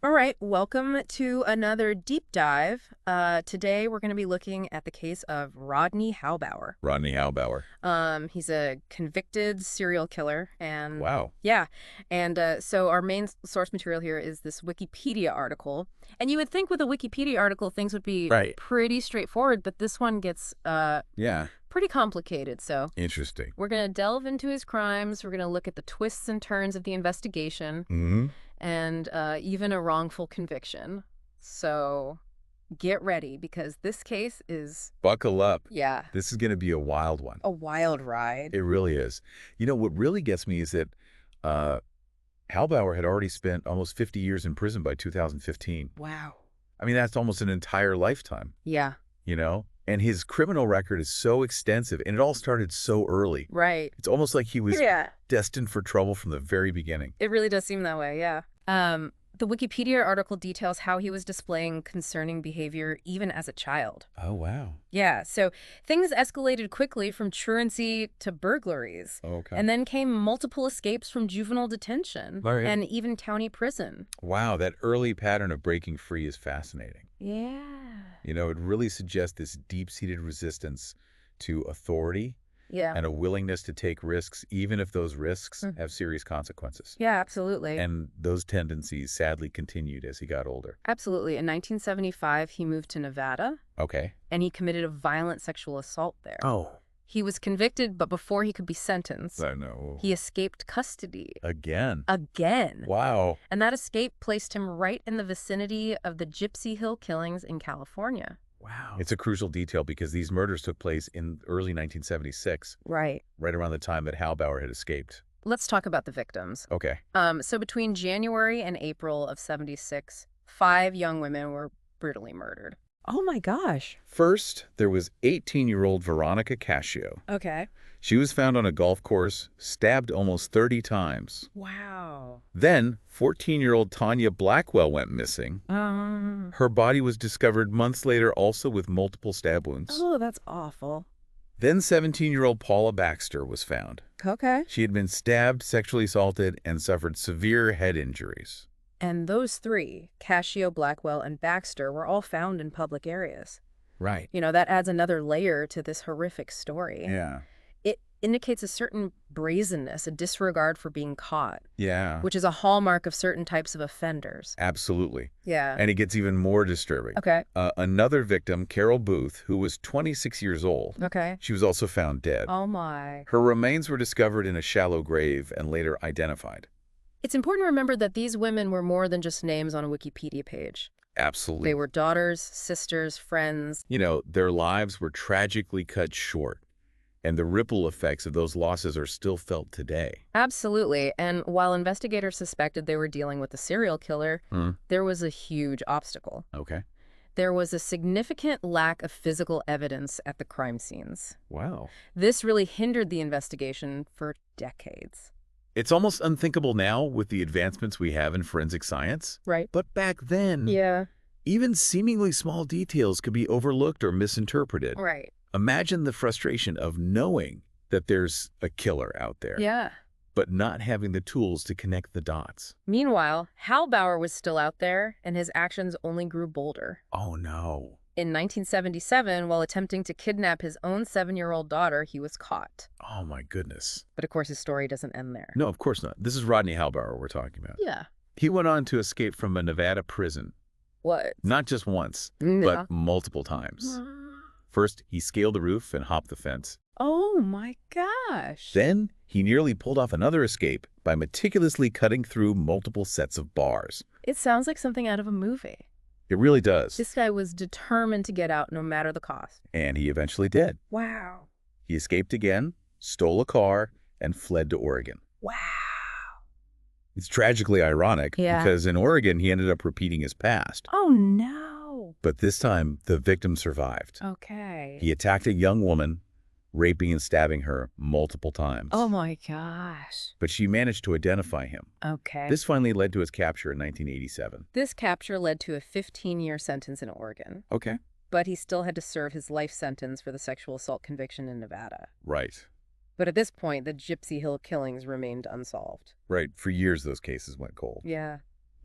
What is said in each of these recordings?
All right, welcome to another deep dive. Today we're going to be looking at the case of Rodney Halbower. Rodney Halbower. He's a convicted serial killer, and Wow. yeah, and so our main source material here is this Wikipedia article. And you would think with a Wikipedia article things would be Right. pretty straightforward, but this one gets Yeah. pretty complicated. So Interesting. we're going to delve into his crimes. We're going to look at the twists and turns of the investigation. Hmm. And even a wrongful conviction. So get ready because this case is, Buckle up. yeah, This is going to be a wild one. a wild ride. It really is. You know, what really gets me is that uh, Halbower had already spent almost 50 years in prison by 2015. Wow. I mean, that's almost an entire lifetime, Yeah, you know? And his criminal record is so extensive, and it all started so early. right. It's almost like he was Yeah. destined for trouble from the very beginning. It really does seem that way, yeah. The Wikipedia article details how he was displaying concerning behavior even as a child. Oh, wow. Yeah, so things escalated quickly from truancy to burglaries. Okay. And then came multiple escapes from juvenile detention Right. and even county prison. Wow, that early pattern of breaking free is fascinating. Yeah. You know, it really suggests this deep-seated resistance to authority Yeah. and a willingness to take risks, even if those risks Mm. have serious consequences. Yeah, absolutely. And those tendencies sadly continued as he got older. Absolutely. In 1975, he moved to Nevada, Okay. and he committed a violent sexual assault there. Oh. He was convicted, but before he could be sentenced, I know. he escaped custody. Again. Again. Wow. And that escape placed him right in the vicinity of the Gypsy Hill killings in California. Wow. It's a crucial detail because these murders took place in early 1976, Right. right around the time that Halbower had escaped. Let's talk about the victims. Okay. So between January and April of 76, 5 young women were brutally murdered. Oh my gosh. First, there was 18-year-old Veronica Cascio. Okay. She was found on a golf course, stabbed almost 30 times. Wow. Then, 14-year-old Tanya Blackwell went missing. Her body was discovered months later also with multiple stab wounds. Oh, that's awful. Then 17-year-old Paula Baxter was found. Okay. She had been stabbed, sexually assaulted, and suffered severe head injuries. And those 3, Cascio, Blackwell, and Baxter, were all found in public areas. Right. You know, that adds another layer to this horrific story. Yeah. It indicates a certain brazenness, a disregard for being caught, Yeah. which is a hallmark of certain types of offenders. Absolutely. Yeah. And it gets even more disturbing. Okay. Another victim, Carol Booth, who was 26 years old, Okay. she was also found dead. Oh, my. Her remains were discovered in a shallow grave and later identified. It's important to remember that these women were more than just names on a Wikipedia page. Absolutely. They were daughters, sisters, friends. You know, their lives were tragically cut short, and the ripple effects of those losses are still felt today. Absolutely. And while investigators suspected they were dealing with a serial killer, there was a huge obstacle. Okay. There was a significant lack of physical evidence at the crime scenes. Wow. This really hindered the investigation for decades. It's almost unthinkable now with the advancements we have in forensic science. Right. But back then, Yeah. even seemingly small details could be overlooked or misinterpreted. Right. Imagine the frustration of knowing that there's a killer out there, Yeah. but not having the tools to connect the dots. Meanwhile, Halbower was still out there, and his actions only grew bolder. Oh, no. In 1977, while attempting to kidnap his own 7-year-old daughter, he was caught. Oh, my goodness. But of course, his story doesn't end there. No, of course not. This is Rodney Halbower we're talking about. Yeah. He went on to escape from a Nevada prison, What? not just once, No. but multiple times. First, he scaled the roof and hopped the fence. Oh my gosh. Then, he nearly pulled off another escape by meticulously cutting through multiple sets of bars. It sounds like something out of a movie. It really does. This guy was determined to get out no matter the cost. And he eventually did. Wow. He escaped again, stole a car, and fled to Oregon. Wow. It's tragically ironic Yeah. because in Oregon, he ended up repeating his past. Oh no. But this time, the victim survived. Okay. He attacked a young woman, raping and stabbing her multiple times. Oh my gosh. But she managed to identify him. Okay. This finally led to his capture in 1987. This capture led to a 15-year sentence in Oregon, Okay. but he still had to serve his life sentence for the sexual assault conviction in Nevada. Right. But at this point, the Gypsy Hill killings remained unsolved. Right. For years, those cases went cold. Yeah.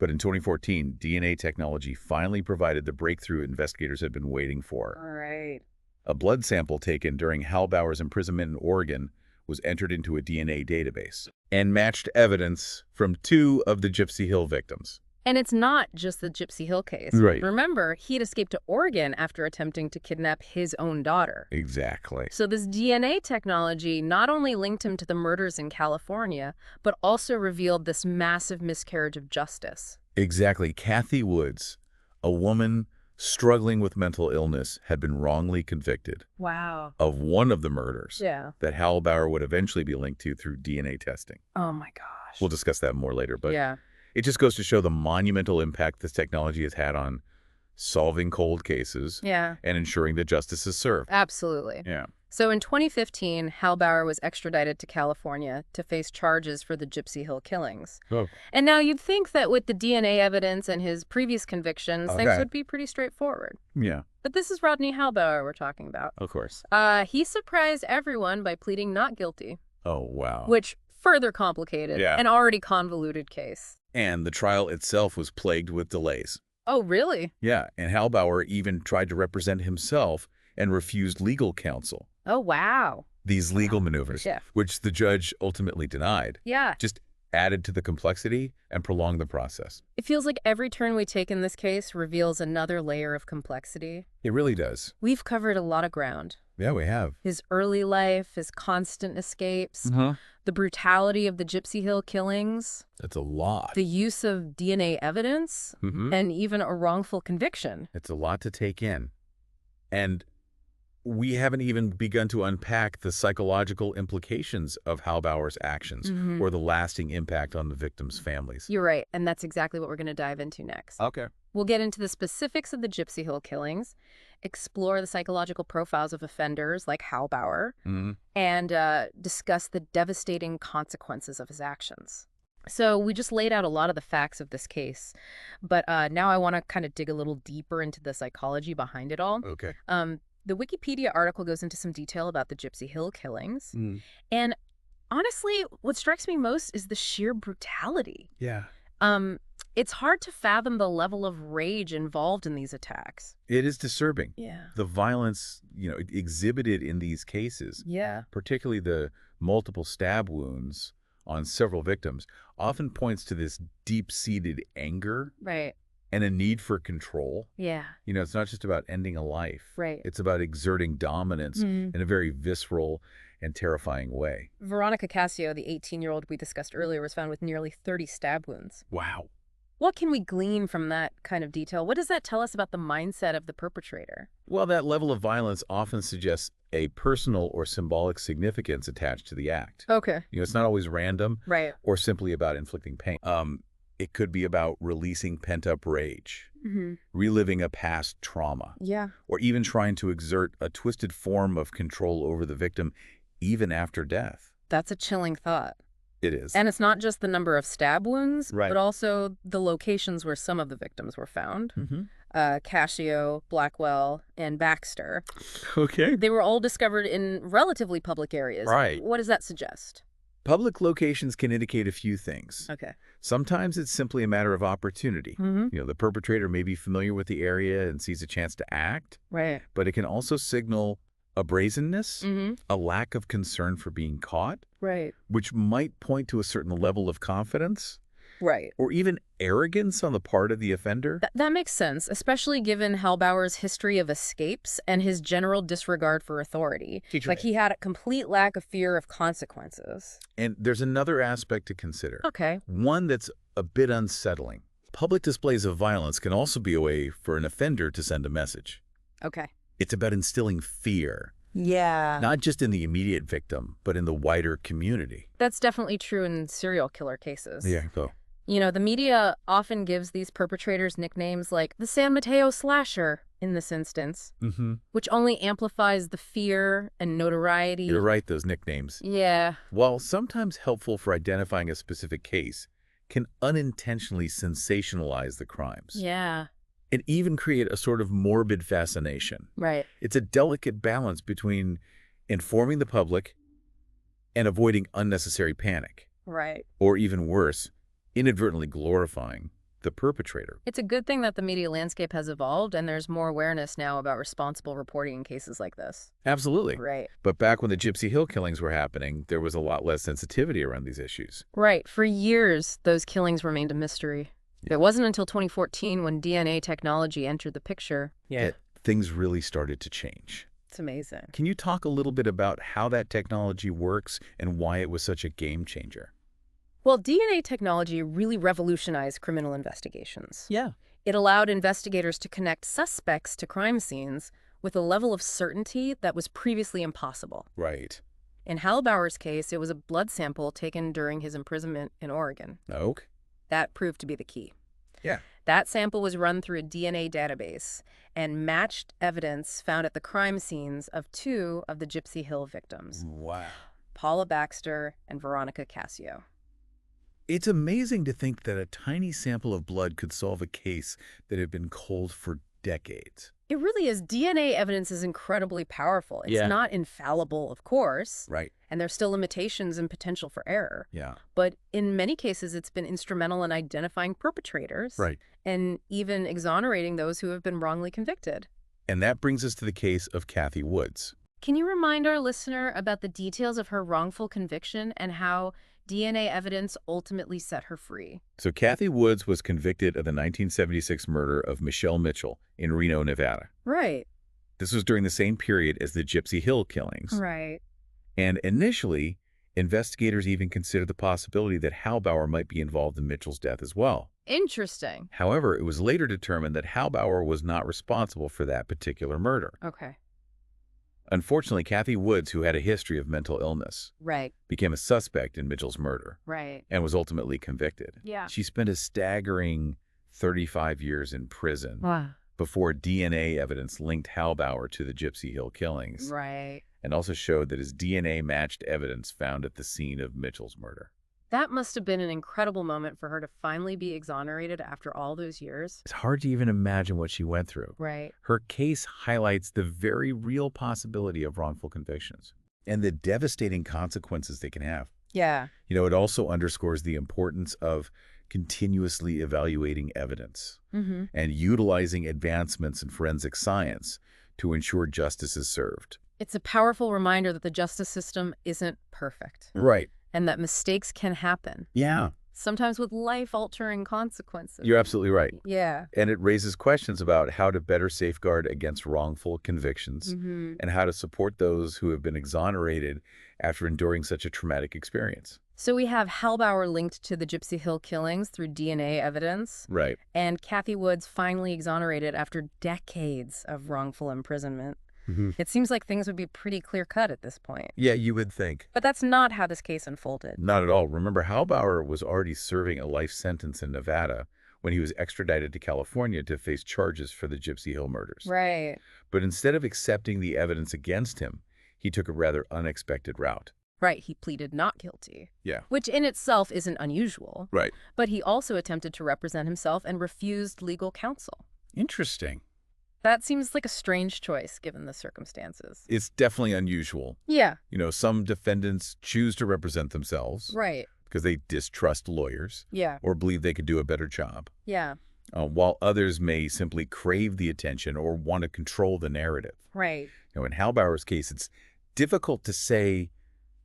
But in 2014, DNA technology finally provided the breakthrough investigators had been waiting for. All right. A blood sample taken during Halbower's imprisonment in Oregon was entered into a DNA database and matched evidence from 2 of the Gypsy Hill victims. And it's not just the Gypsy Hill case. Right. Remember, he'd escaped to Oregon after attempting to kidnap his own daughter. Exactly. So this DNA technology not only linked him to the murders in California, but also revealed this massive miscarriage of justice. Exactly. Kathy Woods, a woman struggling with mental illness, had been wrongly convicted Wow. of one of the murders Yeah. that Halbower would eventually be linked to through DNA testing. Oh my gosh. We'll discuss that more later, but yeah. it just goes to show the monumental impact this technology has had on solving cold cases Yeah. and ensuring that justice is served. Absolutely. Yeah. So in 2015, Halbower was extradited to California to face charges for the Gypsy Hill killings. Oh. And now you'd think that with the DNA evidence and his previous convictions, things would be pretty straightforward. Yeah, But this is Rodney Halbower we're talking about. of course. He surprised everyone by pleading not guilty, Oh, wow. which further complicated an already convoluted case. And the trial itself was plagued with delays. Oh, really? Yeah, and Halbower even tried to represent himself and refused legal counsel. Oh, wow. These legal maneuvers, Yeah. which the judge ultimately denied, Yeah. just added to the complexity and prolonged the process. It feels like every turn we take in this case reveals another layer of complexity. It really does. We've covered a lot of ground. Yeah, we have. His early life, his constant escapes, the brutality of the Gypsy Hill killings, That's a lot. the use of DNA evidence, and even a wrongful conviction. It's a lot to take in. And we haven't even begun to unpack the psychological implications of Halbower's actions or the lasting impact on the victims' families. You're right, and that's exactly what we're going to dive into next. Okay. We'll get into the specifics of the Gypsy Hill killings, explore the psychological profiles of offenders like Halbower, and discuss the devastating consequences of his actions. So we just laid out a lot of the facts of this case, but now I want to kind of dig a little deeper into the psychology behind it all. Okay. The Wikipedia article goes into some detail about the Gypsy Hill killings, and honestly, what strikes me most is the sheer brutality. Yeah. It's hard to fathom the level of rage involved in these attacks. It is disturbing. Yeah. The violence, exhibited in these cases, Yeah. particularly the multiple stab wounds on several victims, often points to this deep-seated anger Right. and a need for control. Yeah. It's not just about ending a life. Right. It's about exerting dominance in a very visceral and terrifying way. Veronica Cascio, the 18-year-old we discussed earlier, was found with nearly 30 stab wounds. Wow. What can we glean from that kind of detail? What does that tell us about the mindset of the perpetrator? Well, that level of violence often suggests a personal or symbolic significance attached to the act. Okay. It's not always random Right. or simply about inflicting pain. It could be about releasing pent-up rage, reliving a past trauma, Yeah. or even trying to exert a twisted form of control over the victim even after death. That's a chilling thought. It is. And it's not just the number of stab wounds, Right. but also the locations where some of the victims were found. Cascio, Blackwell, and Baxter. Okay. They were all discovered in relatively public areas. Right. What does that suggest? Public locations can indicate a few things. Okay. Sometimes it's simply a matter of opportunity. The perpetrator may be familiar with the area and sees a chance to act, Right. but it can also signal a brazenness, a lack of concern for being caught, Right. which might point to a certain level of confidence Right. or even arrogance on the part of the offender. That makes sense, especially given Halbower's history of escapes and his general disregard for authority. Like he had a complete lack of fear of consequences. And there's another aspect to consider. Okay. One that's a bit unsettling. Public displays of violence can also be a way for an offender to send a message. Okay. It's about instilling fear, Yeah. not just in the immediate victim, but in the wider community. That's definitely true in serial killer cases. Go. The media often gives these perpetrators nicknames like the San Mateo Slasher in this instance, which only amplifies the fear and notoriety. You're right, those nicknames. Yeah. While sometimes helpful for identifying a specific case, can unintentionally sensationalize the crimes. Yeah. And even create a sort of morbid fascination. Right. It's a delicate balance between informing the public and avoiding unnecessary panic. Right. Or even worse, inadvertently glorifying the perpetrator. It's a good thing that the media landscape has evolved and there's more awareness now about responsible reporting in cases like this. Absolutely. Right. But back when the Gypsy Hill killings were happening, there was a lot less sensitivity around these issues. Right. For years, those killings remained a mystery. It wasn't until 2014 when DNA technology entered the picture. That things really started to change. It's amazing. Can you talk a little bit about how that technology works and why it was such a game changer? Well, DNA technology really revolutionized criminal investigations. Yeah. It allowed investigators to connect suspects to crime scenes with a level of certainty that was previously impossible. Right. In Halbower's case, it was a blood sample taken during his imprisonment in Oregon. Okay. That proved to be the key. Yeah. That sample was run through a DNA database and matched evidence found at the crime scenes of two of the Gypsy Hill victims, Wow. Paula Baxter and Veronica Cascio. It's amazing to think that a tiny sample of blood could solve a case that had been cold for decades. It really is. DNA evidence is incredibly powerful. It's not infallible, of course. Right. And there's still limitations and potential for error. Yeah. But in many cases, it's been instrumental in identifying perpetrators. Right. And even exonerating those who have been wrongly convicted. And that brings us to the case of Kathy Woods. Can you remind our listener about the details of her wrongful conviction and how DNA evidence ultimately set her free? So Kathy Woods was convicted of the 1976 murder of Michelle Mitchell in Reno, Nevada. Right. This was during the same period as the Gypsy Hill killings. Right. And initially, investigators even considered the possibility that Halbower might be involved in Mitchell's death as well. Interesting. However, it was later determined that Halbower was not responsible for that particular murder. Okay. Unfortunately, Kathy Woods, who had a history of mental illness, Right. became a suspect in Mitchell's murder Right. and was ultimately convicted. Yeah. She spent a staggering 35 years in prison Wow. before DNA evidence linked Halbower to the Gypsy Hill killings Right. and also showed that his DNA matched evidence found at the scene of Mitchell's murder. That must have been an incredible moment for her to finally be exonerated after all those years. It's hard to even imagine what she went through. Right. Her case highlights the very real possibility of wrongful convictions and the devastating consequences they can have. Yeah. You know, it also underscores the importance of continuously evaluating evidence and utilizing advancements in forensic science to ensure justice is served. It's a powerful reminder that the justice system isn't perfect. Right. And that mistakes can happen. Yeah. Sometimes with life-altering consequences. You're absolutely right. Yeah. And it raises questions about how to better safeguard against wrongful convictions and how to support those who have been exonerated after enduring such a traumatic experience. So we have Halbower linked to the Gypsy Hill killings through DNA evidence. Right. And Kathy Woods finally exonerated after decades of wrongful imprisonment. It seems like things would be pretty clear-cut at this point. Yeah, you would think. But that's not how this case unfolded. Not at all. Remember, Halbower was already serving a life sentence in Nevada when he was extradited to California to face charges for the Gypsy Hill murders. Right. But instead of accepting the evidence against him, he took a rather unexpected route. Right. He pleaded not guilty. Yeah. Which in itself isn't unusual. Right. But he also attempted to represent himself and refused legal counsel. Interesting. That seems like a strange choice given the circumstances. It's definitely unusual. Yeah. You know, some defendants choose to represent themselves Right. because they distrust lawyers Yeah. or believe they could do a better job, Yeah. while others may simply crave the attention or want to control the narrative. Right. You know, in Halbower's case, it's difficult to say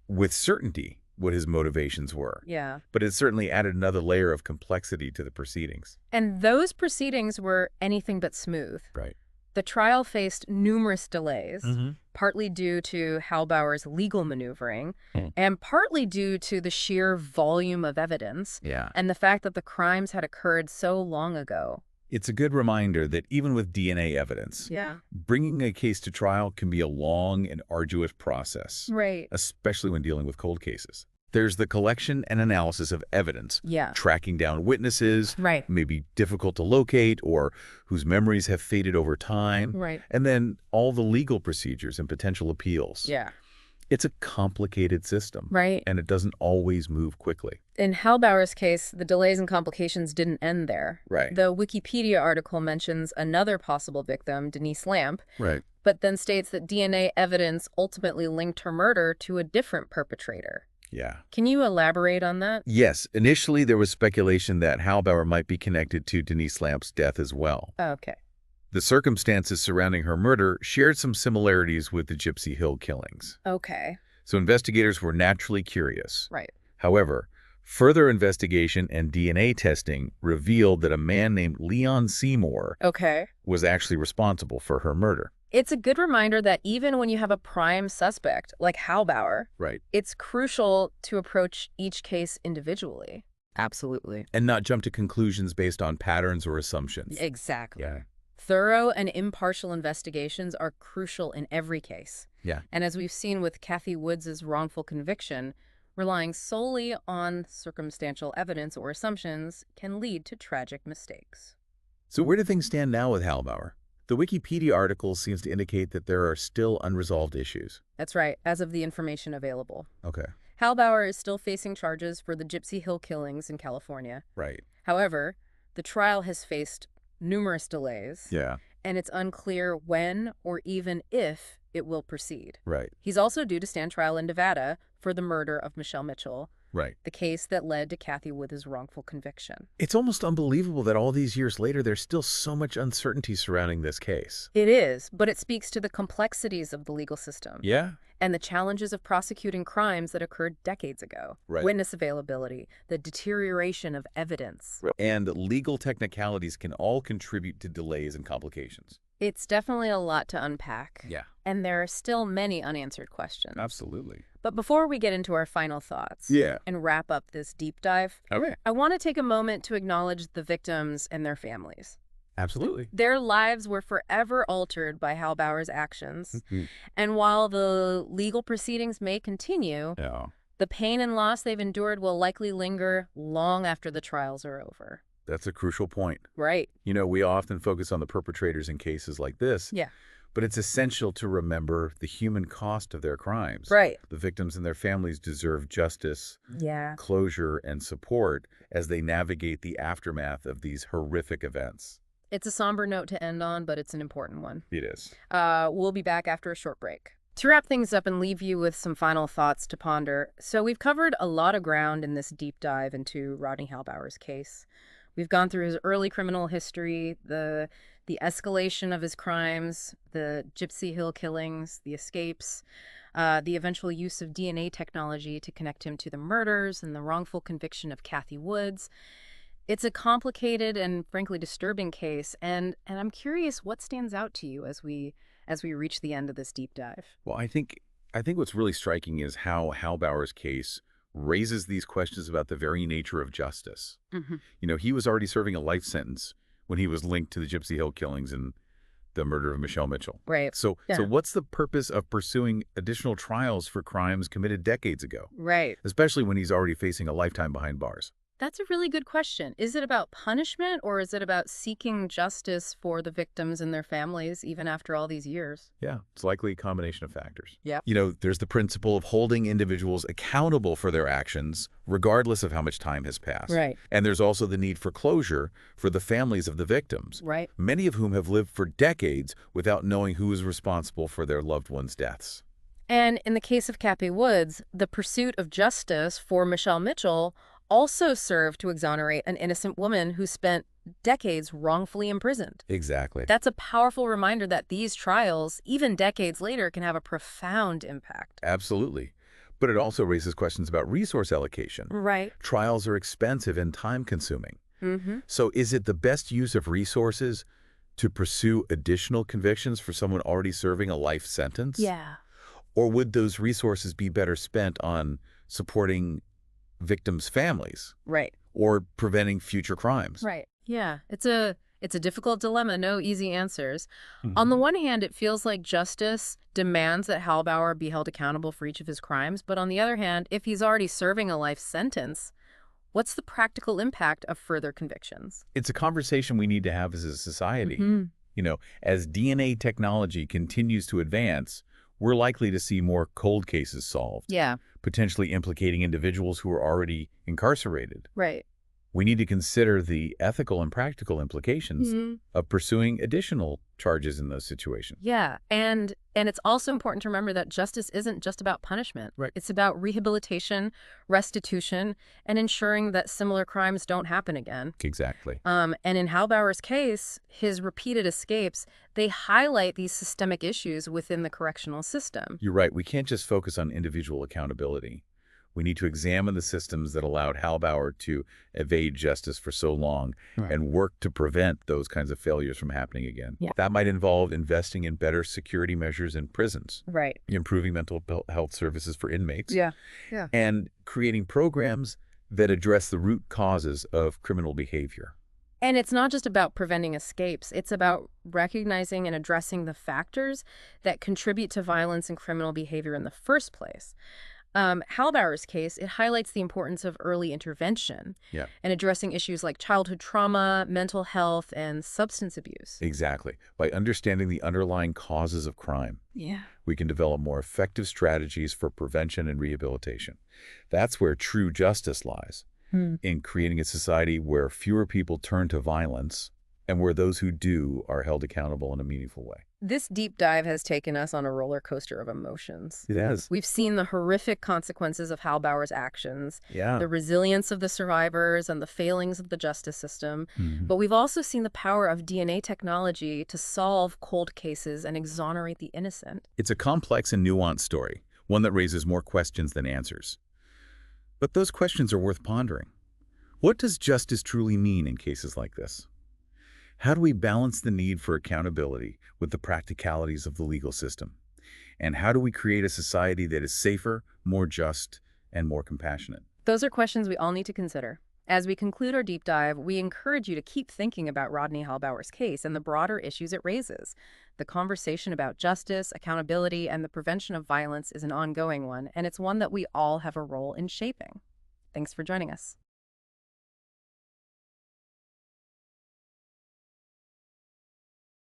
with certainty what his motivations were. Yeah. But it certainly added another layer of complexity to the proceedings. And those proceedings were anything but smooth. Right. The trial faced numerous delays, partly due to Halbower's legal maneuvering and partly due to the sheer volume of evidence and the fact that the crimes had occurred so long ago. It's a good reminder that even with DNA evidence, bringing a case to trial can be a long and arduous process, Right. especially when dealing with cold cases. There's the collection and analysis of evidence, Yeah. tracking down witnesses, Right. maybe difficult to locate or whose memories have faded over time, Right. and then all the legal procedures and potential appeals. Yeah. It's a complicated system, Right. and it doesn't always move quickly. In Halbower's case, the delays and complications didn't end there. Right. The Wikipedia article mentions another possible victim, Denise Lamp, Right. but then states that DNA evidence ultimately linked her murder to a different perpetrator. Yeah. Can you elaborate on that? Yes, initially there was speculation that Halbower might be connected to Denise Lamp's death as well. Okay. The circumstances surrounding her murder shared some similarities with the Gypsy Hill killings. Okay. So investigators were naturally curious. Right. However, further investigation and DNA testing revealed that a man named Leon Seymour Okay. was actually responsible for her murder. It's a good reminder that even when you have a prime suspect, like Halbower, Right. it's crucial to approach each case individually. Absolutely. And not jump to conclusions based on patterns or assumptions. Exactly. Yeah. Thorough and impartial investigations are crucial in every case. Yeah. And as we've seen with Kathy Woods' wrongful conviction, relying solely on circumstantial evidence or assumptions can lead to tragic mistakes. So where do things stand now with Halbower? The Wikipedia article seems to indicate that there are still unresolved issues. That's right, as of the information available. Okay. Halbower is still facing charges for the Gypsy Hill killings in California. Right. However, the trial has faced numerous delays, Yeah. and it's unclear when or even if it will proceed. Right. He's also due to stand trial in Nevada for the murder of Michelle Mitchell, Right. the case that led to Kathy Woods' wrongful conviction. It's almost unbelievable that all these years later, there's still so much uncertainty surrounding this case. It is, but it speaks to the complexities of the legal system Yeah. and the challenges of prosecuting crimes that occurred decades ago. Right. Witness availability, the deterioration of evidence. And legal technicalities can all contribute to delays and complications. It's definitely a lot to unpack. Yeah. And there are still many unanswered questions. Absolutely. But before we get into our final thoughts and wrap up this deep dive, Okay. I want to take a moment to acknowledge the victims and their families. Absolutely. Their lives were forever altered by Halbower's actions. Mhm. And while the legal proceedings may continue, Yeah. the pain and loss they've endured will likely linger long after the trials are over. That's a crucial point. Right. You know, we often focus on the perpetrators in cases like this. Yeah. But it's essential to remember the human cost of their crimes. Right. The victims and their families deserve justice, Yeah. closure, and support as they navigate the aftermath of these horrific events. It's a somber note to end on, but it's an important one. It is. We'll be back after a short break. To wrap things up and leave you with some final thoughts to ponder, so we've covered a lot of ground in this deep dive into Rodney Halbower's case. We've gone through his early criminal history, the escalation of his crimes, the Gypsy Hill killings, the escapes, the eventual use of DNA technology to connect him to the murders, and the wrongful conviction of Kathy Woods. It's a complicated and frankly disturbing case, and I'm curious what stands out to you as we reach the end of this deep dive. Well, I think what's really striking is how Halbower's case raises these questions about the very nature of justice. Mm-hmm. You know, he was already serving a life sentence when he was linked to the Gypsy Hill killings and the murder of Michelle Mitchell. Right. So what's the purpose of pursuing additional trials for crimes committed decades ago? Right. Especially when he's already facing a lifetime behind bars. That's a really good question. Is it about punishment, or is it about seeking justice for the victims and their families even after all these years? Yeah, it's likely a combination of factors. Yeah. You know, there's the principle of holding individuals accountable for their actions, regardless of how much time has passed. Right. And there's also the need for closure for the families of the victims, Right. many of whom have lived for decades without knowing who is responsible for their loved ones' deaths. And in the case of Kathy Woods, the pursuit of justice for Michelle Mitchell also served to exonerate an innocent woman who spent decades wrongfully imprisoned. Exactly. That's a powerful reminder that these trials, even decades later, can have a profound impact. Absolutely. But it also raises questions about resource allocation. Right. Trials are expensive and time-consuming. Mm-hmm. So is it the best use of resources to pursue additional convictions for someone already serving a life sentence? Yeah. Or would those resources be better spent on supporting victims' families? Right. Or preventing future crimes? Right. Yeah. It's a difficult dilemma, no easy answers. Mm-hmm. On the one hand, it feels like justice demands that Halbower be held accountable for each of his crimes. But on the other hand, if he's already serving a life sentence, what's the practical impact of further convictions? It's a conversation we need to have as a society. Mm-hmm. You know, as DNA technology continues to advance, we're likely to see more cold cases solved. Yeah. Potentially implicating individuals who are already incarcerated. Right. We need to consider the ethical and practical implications of pursuing additional charges in those situations. Yeah, and it's also important to remember that justice isn't just about punishment. Right. It's about rehabilitation, restitution, and ensuring that similar crimes don't happen again. Exactly. And in Halbower's case, his repeated escapes, they highlight these systemic issues within the correctional system. You're right. We can't just focus on individual accountability. We need to examine the systems that allowed Halbower to evade justice for so long and work to prevent those kinds of failures from happening again. Yeah. That might involve investing in better security measures in prisons, Right. improving mental health services for inmates, Yeah. and creating programs that address the root causes of criminal behavior. And it's not just about preventing escapes. It's about recognizing and addressing the factors that contribute to violence and criminal behavior in the first place. Halbower's case, it highlights the importance of early intervention and addressing issues like childhood trauma, mental health, and substance abuse. Exactly. By understanding the underlying causes of crime, we can develop more effective strategies for prevention and rehabilitation. That's where true justice lies, in creating a society where fewer people turn to violence and where those who do are held accountable in a meaningful way. This deep dive has taken us on a roller coaster of emotions. It has. We've seen the horrific consequences of Halbower's actions, Yeah. the resilience of the survivors, and the failings of the justice system. But we've also seen the power of DNA technology to solve cold cases and exonerate the innocent. It's a complex and nuanced story, one that raises more questions than answers. But those questions are worth pondering. What does justice truly mean in cases like this? How do we balance the need for accountability with the practicalities of the legal system? And how do we create a society that is safer, more just, and more compassionate? Those are questions we all need to consider. As we conclude our deep dive, we encourage you to keep thinking about Rodney Halbower's case and the broader issues it raises. The conversation about justice, accountability, and the prevention of violence is an ongoing one, and it's one that we all have a role in shaping. Thanks for joining us.